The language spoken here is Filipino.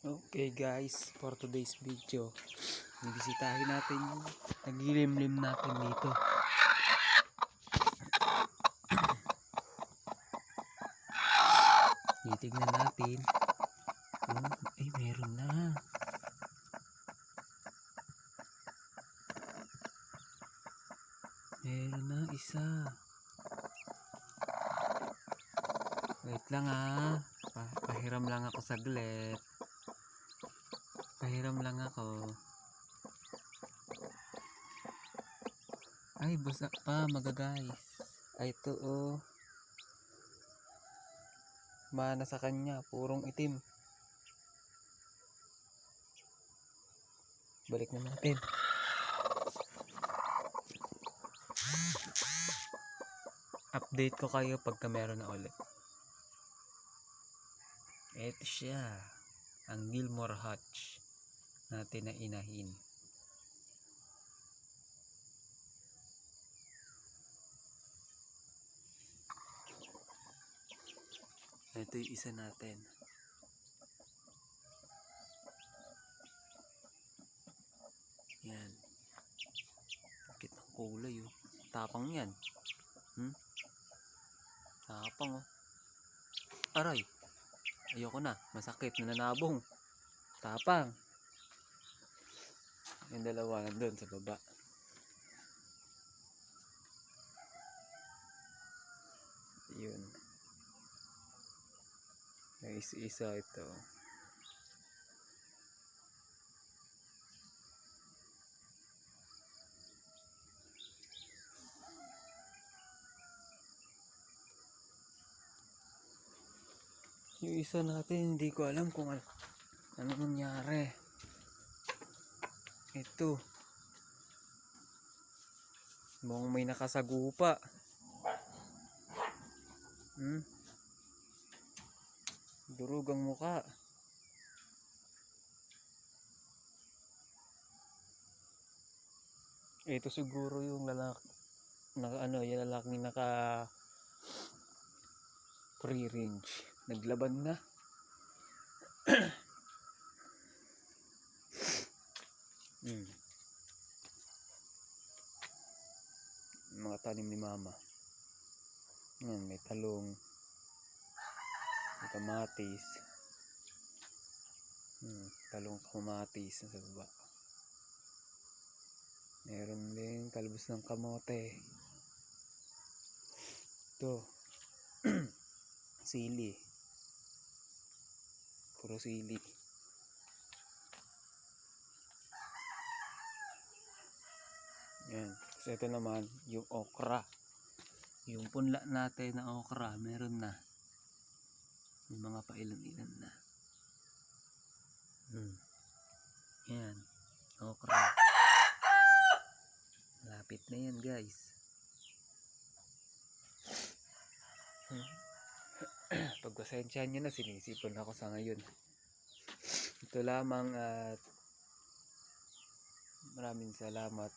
Okay guys, for today's video, bibisitahin natin yung naglilimlim natin dito. Titignan natin kung meron na. Meron na isa. Wait lang pahiram lang ako saglit. Pahiram lang ako. Ay, basa pa guys. Ay, ito mana sa kanya, purong itim. Balik na natin. Update ko kayo pagka meron na ulit. Ito siya, ang Gilmore Hatch natin na inahin. Ito yung isa natin. Yan. Bakit ang kulay Tapang yan. Tapang Aray. Ayoko na. Masakit. Nananabong. Tapang. Yung dalawa nandun sa baba. Yun. Yung isa ito. Yung isa natin, hindi ko alam kung ano nangyari. Ito. Mukhang may nakasagupa. Durog ang muka. Ito siguro yung lalaki yung lalaking naka free range. Naglaban na. Mga tanim ni mama. Yan, may talong, may kamatis. Talong kamatis sa baba. Meron din talbos ng kamote. Ito. Sili. Puro sili. Yan. So ito naman yung okra. Yung punla natin na okra, meron na. May mga pailan-ilan na. Yan. Okra. Malapit na yan guys. Pagpasensyahan nyo na, sinisipon ako sa ngayon. Ito lamang at maraming salamat.